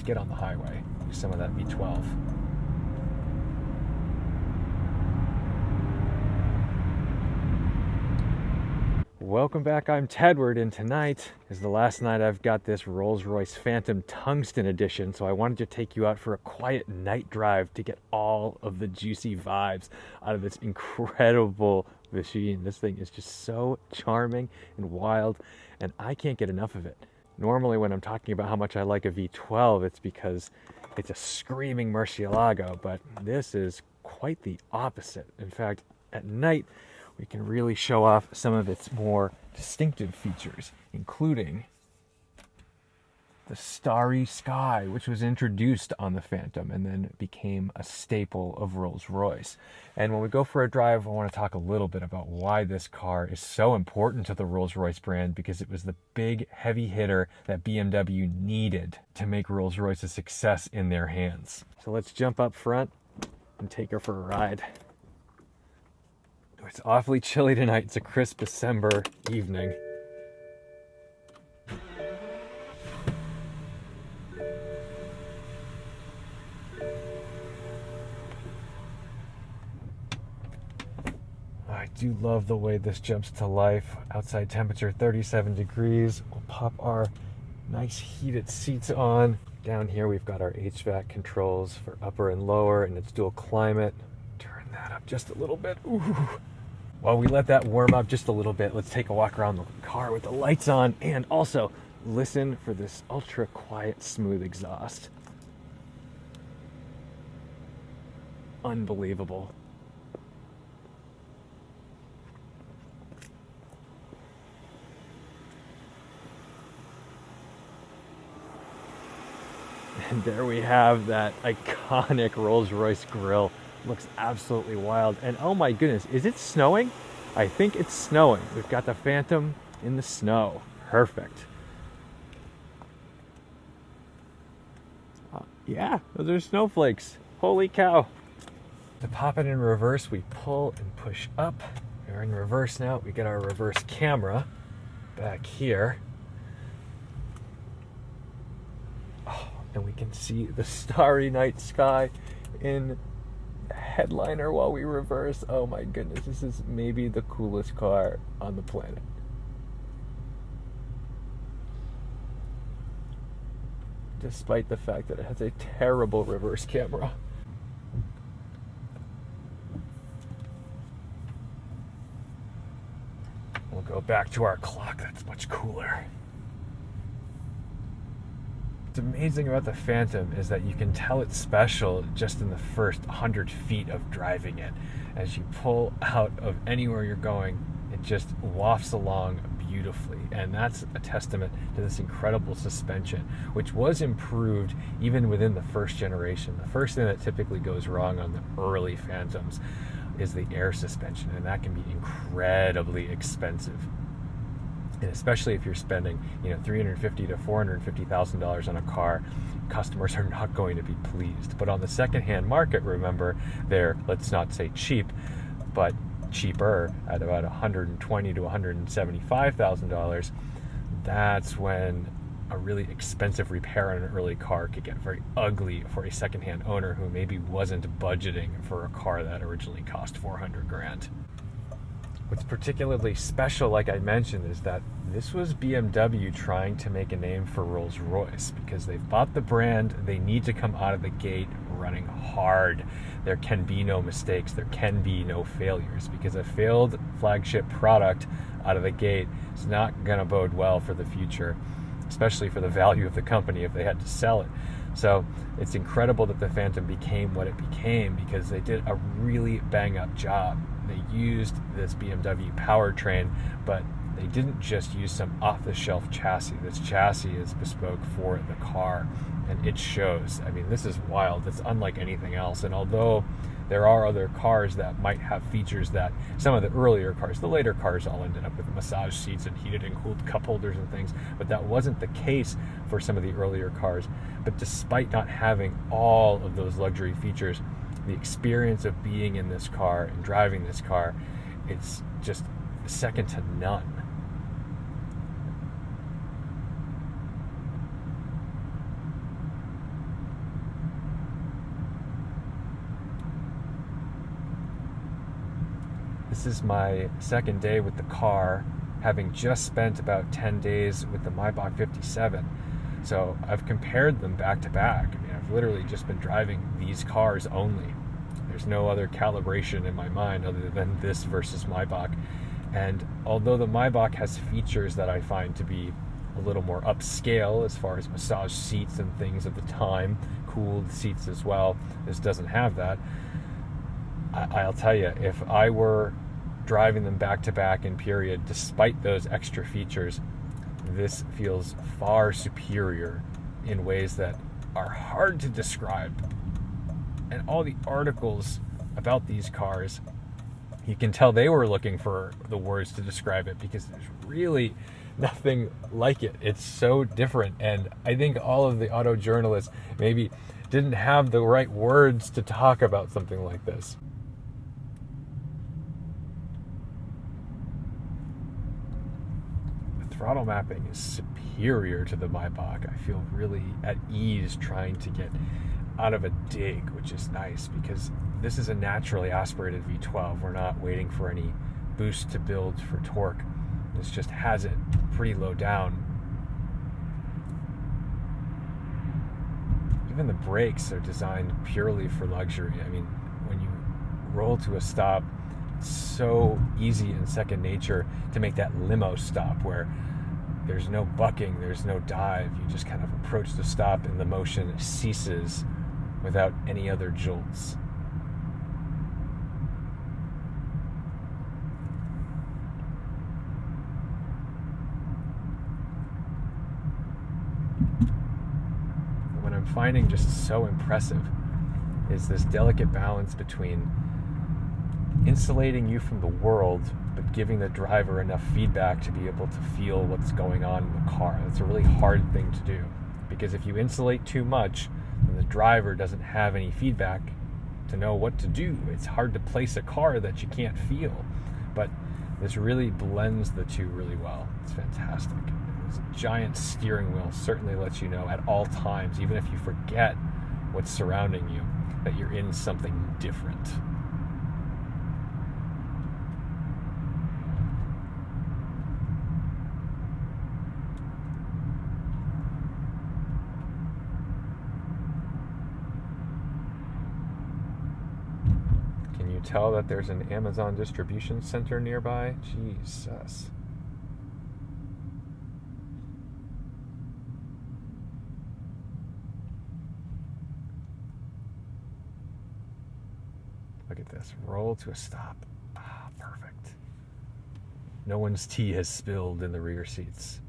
get on the highway. Use some of that V12. Welcome back, I'm Tedward, and tonight is the last night I've got this Rolls-Royce Phantom Tungsten edition, so I wanted to take you out for a quiet night drive to get all of the juicy vibes out of this incredible machine. This thing is just so charming and wild, and I can't get enough of it. Normally when I'm talking about how much I like a V12, it's because it's a screaming Murcielago, but this is quite the opposite. In fact, at night, we can really show off some of its more distinctive features, including the starry sky, which was introduced on the Phantom and then became a staple of Rolls-Royce. And when we go for a drive, I want to talk a little bit about why this car is so important to the Rolls-Royce brand, because it was the big heavy hitter that BMW needed to make Rolls-Royce a success in their hands. So let's jump up front and take her for a ride. It's awfully chilly tonight. It's a crisp December evening. I do love the way this jumps to life. Outside temperature 37 degrees. We'll pop our nice heated seats on. Down here we've got our HVAC controls for upper and lower, and it's dual climate. Turn that up just a little bit. Ooh. While we let that warm up just a little bit, let's take a walk around the car with the lights on, and also listen for this ultra quiet, smooth exhaust. Unbelievable. And there we have that iconic Rolls-Royce grille. Looks absolutely wild. And oh my goodness, is it snowing? I think it's snowing. We've got the Phantom in the snow. Perfect. Yeah, those are snowflakes. Holy cow. To pop it in reverse, we pull and push up. We're in reverse now. We get our reverse camera back here. Oh, and we can see the starry night sky in headliner while we reverse. Oh my goodness, this is maybe the coolest car on the planet. Despite the fact that it has a terrible reverse camera. We'll go back to our clock. That's much cooler. What's amazing about the Phantom is that you can tell it's special just in the first 100 feet of driving it. As you pull out of anywhere you're going, it just wafts along beautifully, and that's a testament to this incredible suspension, which was improved even within the first generation. The first thing that typically goes wrong on the early Phantoms is the air suspension, and that can be incredibly expensive. And especially if you're spending, $350,000 to $450,000 on a car, customers are not going to be pleased. But on the secondhand market, remember, they're, let's not say cheap, but cheaper at about $120,000 to $175,000. That's when a really expensive repair on an early car could get very ugly for a secondhand owner who maybe wasn't budgeting for a car that originally cost $400,000. What's particularly special, like I mentioned, is that this was BMW trying to make a name for Rolls-Royce, because they've bought the brand. They need to come out of the gate running hard. There can be no mistakes. There can be no failures, because a failed flagship product out of the gate is not going to bode well for the future, especially for the value of the company if they had to sell it. So it's incredible that the Phantom became what it became, because they did a really bang-up job. They used this BMW powertrain, but they didn't just use some off-the-shelf chassis. This chassis is bespoke for the car, and it shows. I mean, this is wild. It's unlike anything else. And although there are other cars that might have features that some of the earlier cars, the later cars all ended up with massage seats and heated and cooled cup holders and things, but that wasn't the case for some of the earlier cars. But despite not having all of those luxury features, the experience of being in this car and driving this car, it's just second to none. is my second day with the car, having just spent about 10 days with the Maybach 57. So I've compared them back to back. I mean, I've literally just been driving these cars only. There's no other calibration in my mind other than this versus Maybach. And although the Maybach has features that I find to be a little more upscale as far as massage seats and things at the time, cooled seats as well, this doesn't have that. I'll tell you, if I were driving them back to back in period, despite those extra features, this feels far superior in ways that are hard to describe. And all the articles about these cars, you can tell they were looking for the words to describe it, because there's really nothing like it. It's so different. And I think all of the auto journalists maybe didn't have the right words to talk about something like this. The throttle mapping is superior to the Maybach. I feel really at ease trying to get out of a dig, which is nice because this is a naturally aspirated V12. We're not waiting for any boost to build for torque. This just has it pretty low down. Even the brakes are designed purely for luxury. I mean, when you roll to a stop, it's so easy and second nature to make that limo stop where there's no bucking, there's no dive. You just kind of approach the stop and the motion ceases without any other jolts. What I'm finding just so impressive is this delicate balance between insulating you from the world but giving the driver enough feedback to be able to feel what's going on in the car. That's a really hard thing to do, because if you insulate too much, then the driver doesn't have any feedback to know what to do. It's hard to place a car that you can't feel, but this really blends the two really well. It's fantastic. This giant steering wheel certainly lets you know at all times, even if you forget what's surrounding you, that you're in something different. Tell that there's an Amazon distribution center nearby. Jesus. Look at this. Roll to a stop. Ah, perfect. No one's tea has spilled in the rear seats.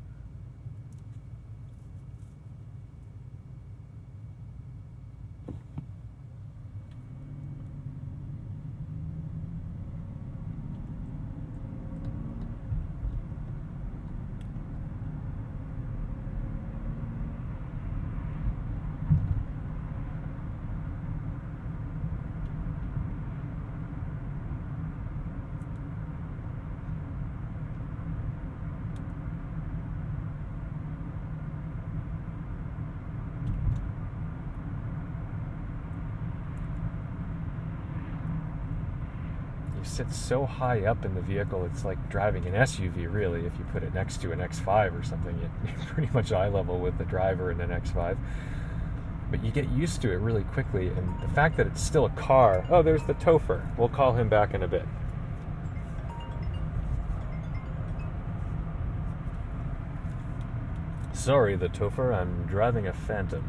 Sits so high up in the vehicle, it's like driving an SUV, really. If you put it next to an X5 or something, you're pretty much eye level with the driver in an X5. But you get used to it really quickly, and the fact that it's still a car. Oh, there's the Topher. We'll call him back in a bit. Sorry, the Topher, I'm driving a Phantom.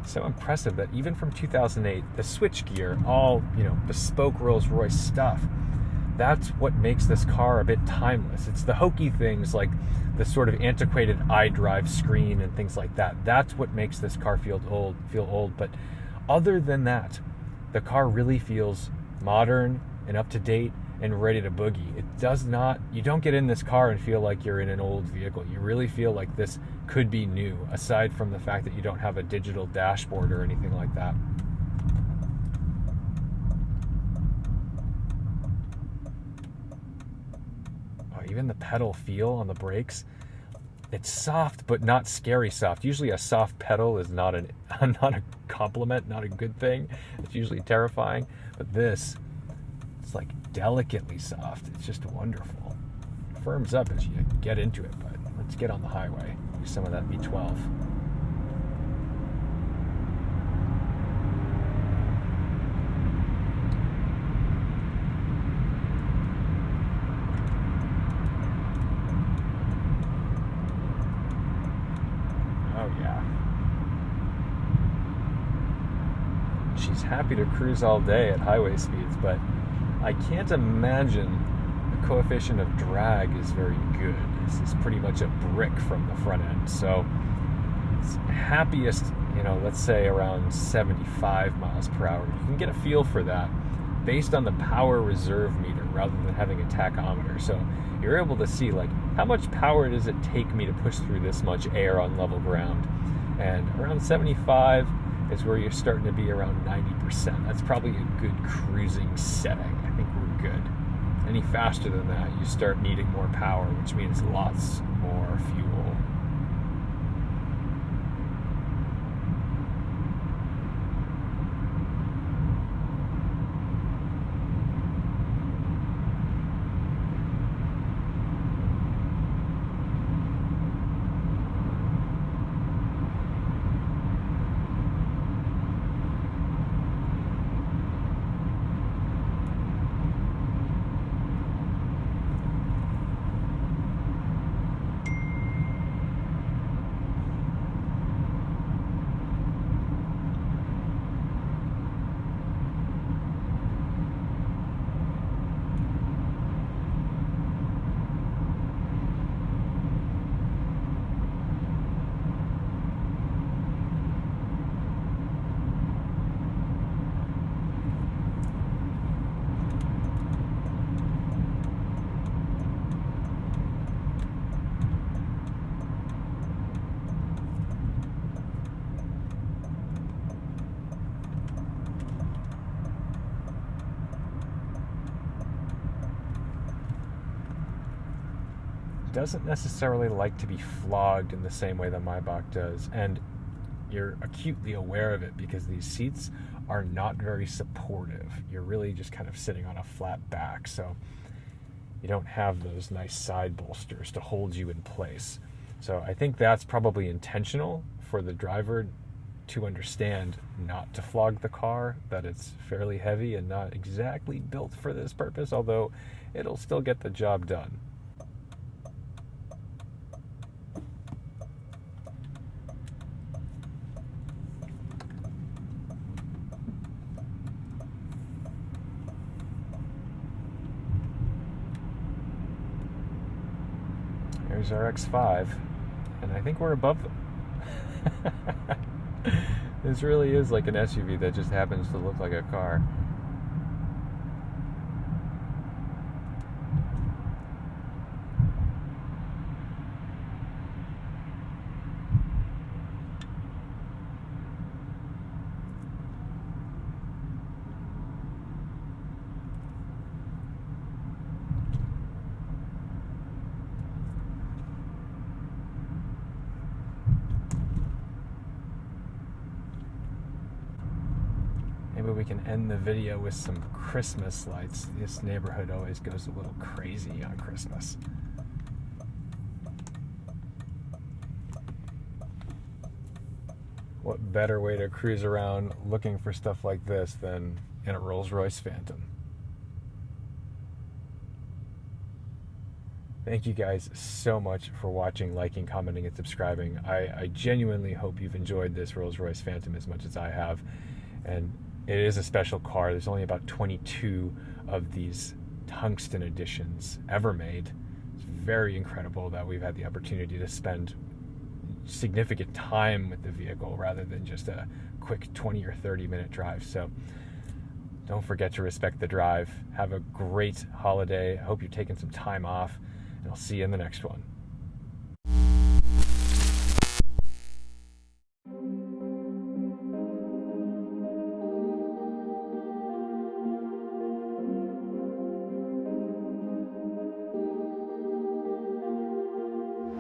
So impressive that even from 2008, the switchgear, all, bespoke Rolls-Royce stuff, that's what makes this car a bit timeless. It's the hokey things like the sort of antiquated iDrive screen and things like that. That's what makes this car feel old. But other than that, the car really feels modern and up to date and ready to boogie. It does not, you don't get in this car and feel like you're in an old vehicle. You really feel like this could be new, aside from the fact that you don't have a digital dashboard or anything like that. Oh, even the pedal feel on the brakes, it's soft but not scary soft. Usually a soft pedal is not a compliment, not a good thing. It's usually terrifying. But this, it's like delicately soft. It's just wonderful. It firms up as you get into it, but let's get on the highway. Use some of that V12. Oh yeah. She's happy to cruise all day at highway speeds, but I can't imagine the coefficient of drag is very good. This is pretty much a brick from the front end. So it's happiest, let's say around 75 miles per hour. You can get a feel for that based on the power reserve meter rather than having a tachometer. So you're able to see like how much power does it take me to push through this much air on level ground. And around 75 is where you're starting to be around 90%. That's probably a good cruising setting. I think we're good. Any faster than that, you start needing more power, which means lots more fuel. Doesn't necessarily like to be flogged in the same way that Maybach does, and you're acutely aware of it because these seats are not very supportive. You're really just kind of sitting on a flat back, so you don't have those nice side bolsters to hold you in place. So I think that's probably intentional for the driver to understand not to flog the car, that it's fairly heavy and not exactly built for this purpose, although it'll still get the job done. There's our X5, and I think we're above them. This really is like an SUV that just happens to look like a car. Maybe we can end the video with some Christmas lights. This neighborhood always goes a little crazy on Christmas. What better way to cruise around looking for stuff like this than in a Rolls-Royce Phantom? Thank you guys so much for watching, liking, commenting, and subscribing. I genuinely hope you've enjoyed this Rolls-Royce Phantom as much as I have. And it is a special car. There's only about 22 of these tungsten editions ever made. It's very incredible that we've had the opportunity to spend significant time with the vehicle rather than just a quick 20 or 30 minute drive. So Don't forget to respect the drive. Have a great holiday. I hope you're taking some time off, and I'll see you in the next one.